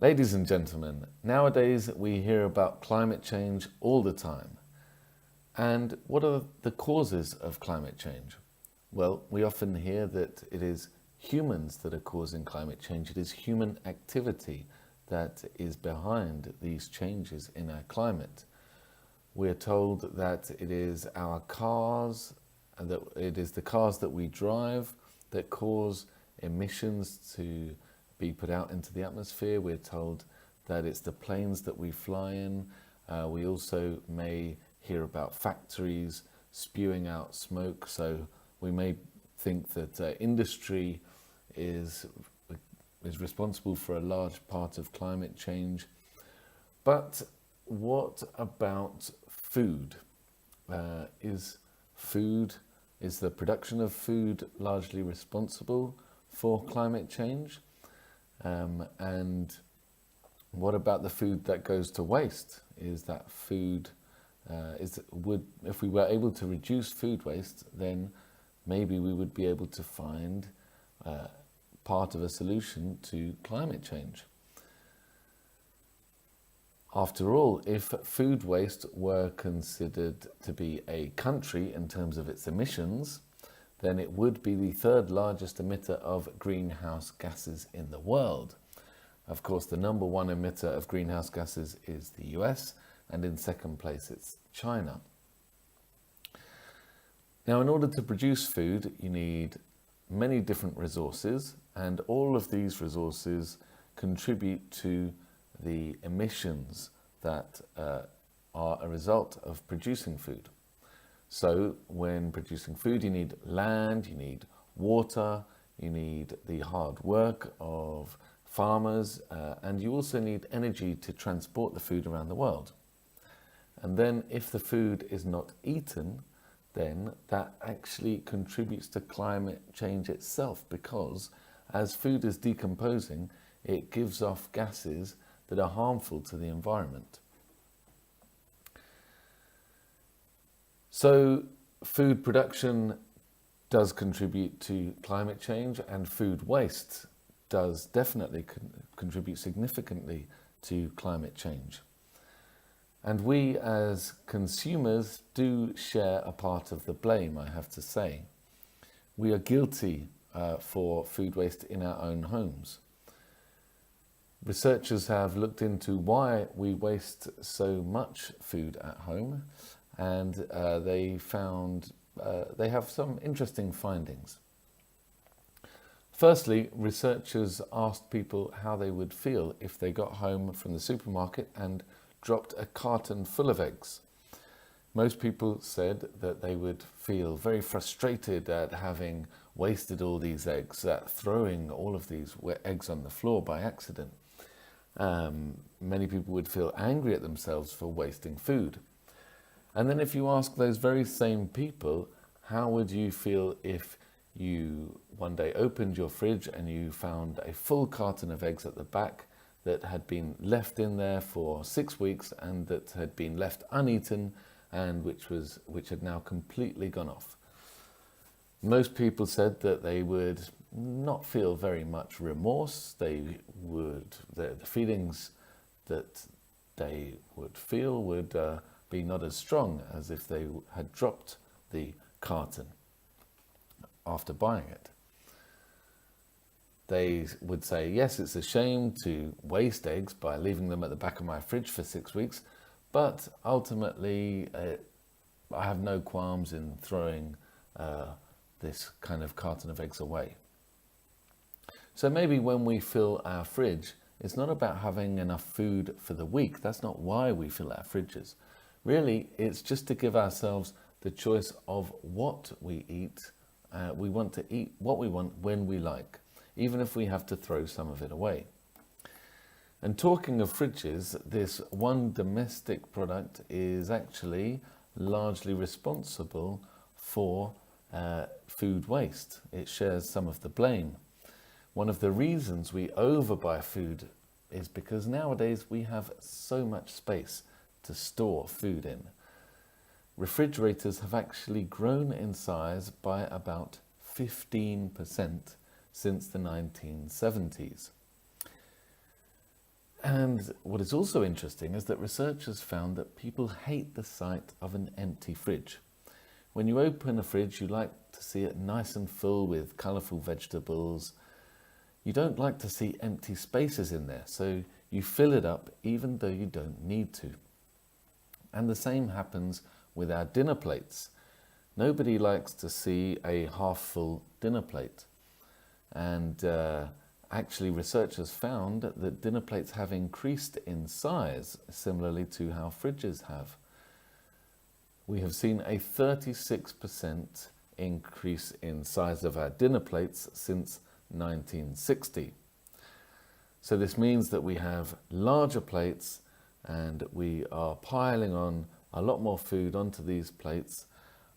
Ladies and gentlemen, nowadays we hear about climate change all the time. And what are the causes of climate change? Well, we often hear that it is humans that are causing climate change. It is human activity that is behind these changes in our climate. We're told that it is our cars, that it is the cars that we drive that cause emissions to be put out into the atmosphere. We're told that it's the planes that we fly in. We also may hear about factories spewing out smoke, so we may think that industry is responsible for a large part of climate change. But what about food? Is the production of food largely responsible for climate change? And what about the food that goes to waste? Is that food, if we were able to reduce food waste, then maybe we would be able to find part of a solution to climate change. After all, if food waste were considered to be a country in terms of its emissions, then it would be the third largest emitter of greenhouse gases in the world. Of course, the number one emitter of greenhouse gases is the US, and in second place it's China. Now, in order to produce food, you need many different resources, and all of these resources contribute to the emissions that are a result of producing food. So when producing food, you need land, you need water, you need the hard work of farmers, and you also need energy to transport the food around the world. And then if the food is not eaten, then that actually contributes to climate change itself, because as food is decomposing, it gives off gases that are harmful to the environment. So food production does contribute to climate change, and food waste does definitely contribute significantly to climate change. And we as consumers do share a part of the blame, I have to say. We are guilty for food waste in our own homes. Researchers have looked into why we waste so much food at home, and they have some interesting findings. Firstly, researchers asked people how they would feel if they got home from the supermarket and dropped a carton full of eggs. Most people said that they would feel very frustrated at having wasted all these eggs, at throwing all of these eggs on the floor by accident. Many people would feel angry at themselves for wasting food. And then if you ask those very same people, how would you feel if you one day opened your fridge and you found a full carton of eggs at the back that had been left in there for 6 weeks and that had been left uneaten and which had now completely gone off? Most people said that they would not feel very much remorse. The feelings that they would feel would be not as strong as if they had dropped the carton after buying it. They would say, yes, it's a shame to waste eggs by leaving them at the back of my fridge for 6 weeks, but ultimately I have no qualms in throwing this kind of carton of eggs away. So maybe when we fill our fridge, it's not about having enough food for the week. That's not why we fill our fridges. Really, it's just to give ourselves the choice of what we eat. We want to eat what we want when we like, even if we have to throw some of it away. And talking of fridges, this one domestic product is actually largely responsible for food waste. It shares some of the blame. One of the reasons we overbuy food is because nowadays we have so much space to store food in. Refrigerators have actually grown in size by about 15% since the 1970s. And what is also interesting is that researchers found that people hate the sight of an empty fridge. When you open a fridge, you like to see it nice and full with colourful vegetables. You don't like to see empty spaces in there, so you fill it up even though you don't need to. And the same happens with our dinner plates. Nobody likes to see a half-full dinner plate. And actually, researchers found that dinner plates have increased in size, similarly to how fridges have. We have seen a 36% increase in size of our dinner plates since 1960. So this means that we have larger plates and we are piling on a lot more food onto these plates,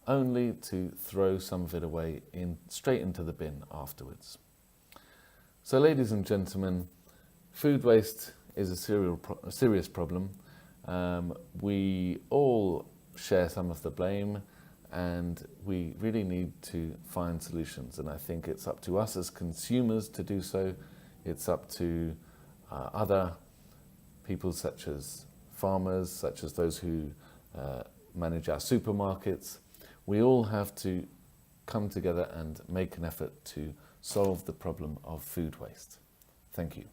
only to throw some of it away straight into the bin afterwards. So ladies and gentlemen, food waste is a serious problem. We all share some of the blame, and we really need to find solutions. And I think it's up to us as consumers to do so. It's up to other people such as farmers, such as those who manage our supermarkets. We all have to come together and make an effort to solve the problem of food waste. Thank you.